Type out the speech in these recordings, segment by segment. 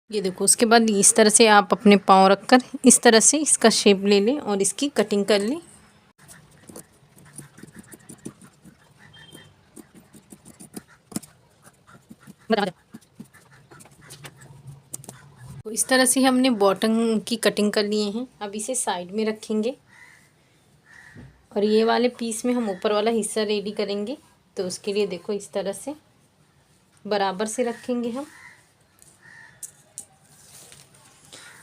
ये देखो, उसके बाद इस तरह से आप अपने पाँव रखकर इस तरह से इसका शेप ले लें और इसकी कटिंग कर लें। तो इस तरह से हमने बॉटम की कटिंग कर लिए हैं। अब इसे साइड में रखेंगे और ये वाले पीस में हम ऊपर वाला हिस्सा रेडी करेंगे। तो उसके लिए देखो इस तरह से बराबर से रखेंगे हम।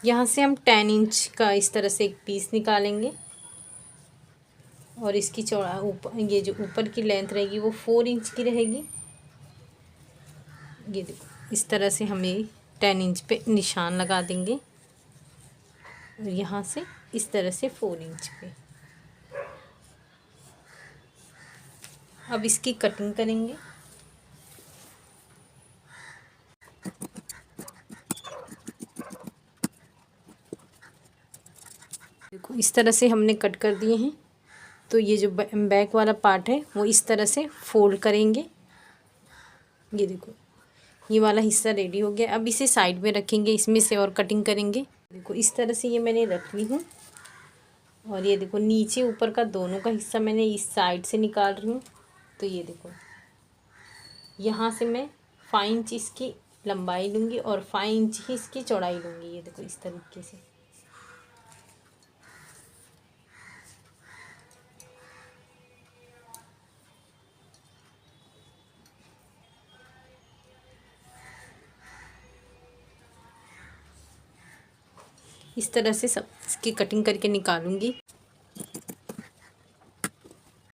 यहाँ से हम 10 इंच का इस तरह से एक पीस निकालेंगे और इसकी चौड़ा ऊपर ये जो ऊपर की लेंथ रहेगी वो 4 इंच की रहेगी। ये देखो इस तरह से हमें 10 इंच पे निशान लगा देंगे और यहाँ से इस तरह से 4 इंच पे। अब इसकी कटिंग करेंगे। देखो इस तरह से हमने कट कर दिए हैं। तो ये जो बैक वाला पार्ट है वो इस तरह से फोल्ड करेंगे। ये देखो ये वाला हिस्सा रेडी हो गया। अब इसे साइड में रखेंगे, इसमें से और कटिंग करेंगे। देखो इस तरह से ये मैंने रख ली हूँ और ये देखो नीचे ऊपर का दोनों का हिस्सा मैंने इस साइड से निकाल रही हूँ। तो ये देखो यहाँ से मैं 5 इंच इसकी लंबाई लूँगी और 5 इंच ही इसकी चौड़ाई लूँगी। ये देखो इस तरीके से। इस तरह से सब इसकी कटिंग करके निकालूंगी।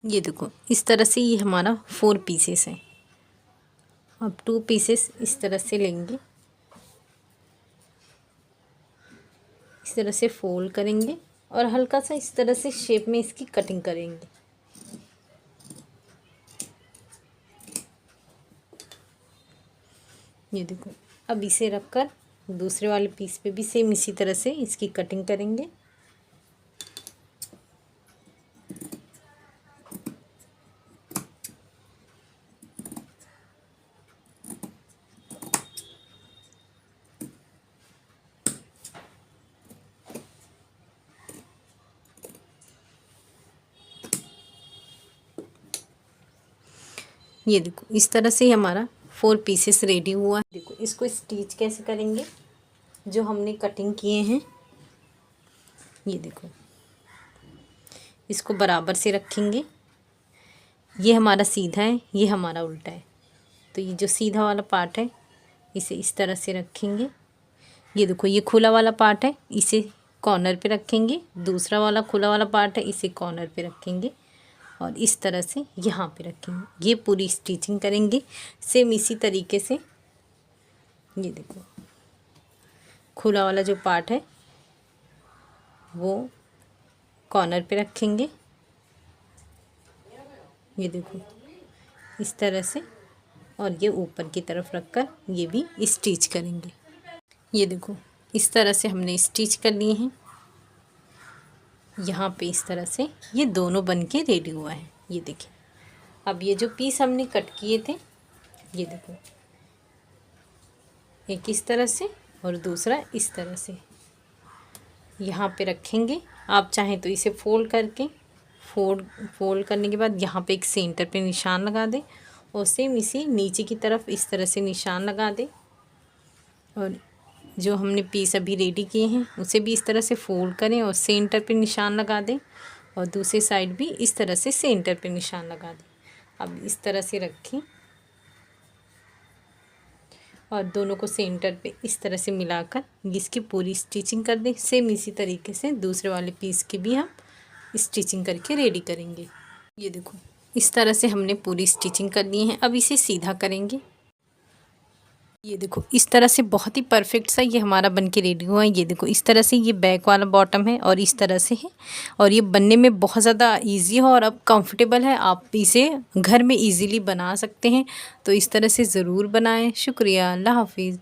ये देखो इस तरह से ये हमारा 4 पीसेस है। अब 2 पीसेस इस तरह से लेंगे, इस तरह से फोल्ड करेंगे और हल्का सा इस तरह से शेप में इसकी कटिंग करेंगे। ये देखो अब इसे रखकर दूसरे वाले पीस पे भी सेम इसी तरह से इसकी कटिंग करेंगे। ये देखो इस तरह से हमारा 4 पीसेस रेडी हुआ है। देखो इसको स्टिच कैसे करेंगे, जो हमने कटिंग किए हैं। ये देखो इसको बराबर से रखेंगे। ये हमारा सीधा है, ये हमारा उल्टा है। तो ये जो सीधा वाला पार्ट है इसे इस तरह से रखेंगे। ये देखो ये खुला वाला पार्ट है, इसे कॉर्नर पे रखेंगे। दूसरा वाला खुला वाला पार्ट है, इसे कॉर्नर पे रखेंगे और इस तरह से यहाँ पे रखेंगे। ये पूरी स्टिचिंग करेंगे सेम इसी तरीके से। ये देखो खुला वाला जो पार्ट है वो कॉर्नर पे रखेंगे। ये देखो इस तरह से और ये ऊपर की तरफ रखकर ये भी स्टिच करेंगे। ये देखो इस तरह से हमने स्टिच कर लिए हैं। यहाँ पे इस तरह से ये दोनों बन के रेडी हुआ है। ये देखिए अब ये जो पीस हमने कट किए थे, ये देखो एक इस तरह से और दूसरा इस तरह से यहाँ पे रखेंगे। आप चाहें तो इसे फोल्ड करके फोल्ड करने के बाद यहाँ पे एक सेंटर पे निशान लगा दें और सेम इसी नीचे की तरफ इस तरह से निशान लगा दें और जो हमने पीस अभी रेडी किए हैं उसे भी इस तरह से फोल्ड करें और सेंटर पे निशान लगा दें और दूसरी साइड भी इस तरह से सेंटर पे निशान लगा दें। अब इस तरह से रखें और दोनों को सेंटर पे इस तरह से मिलाकर इसकी पूरी स्टिचिंग कर दें। सेम इसी तरीके से दूसरे वाले पीस की भी हम स्टिचिंग करके रेडी करेंगे। ये देखो इस तरह से हमने पूरी स्टिचिंग कर ली है। अब इसे सीधा करेंगे। ये देखो इस तरह से बहुत ही परफेक्ट सा ये हमारा बनके रेडी हुआ है। ये देखो इस तरह से ये बैक वाला बॉटम है और इस तरह से है और ये बनने में बहुत ज़्यादा इजी है और अब कंफर्टेबल है। आप इसे घर में इजीली बना सकते हैं। तो इस तरह से ज़रूर बनाएं। शुक्रिया, अल्लाह हाफिज़।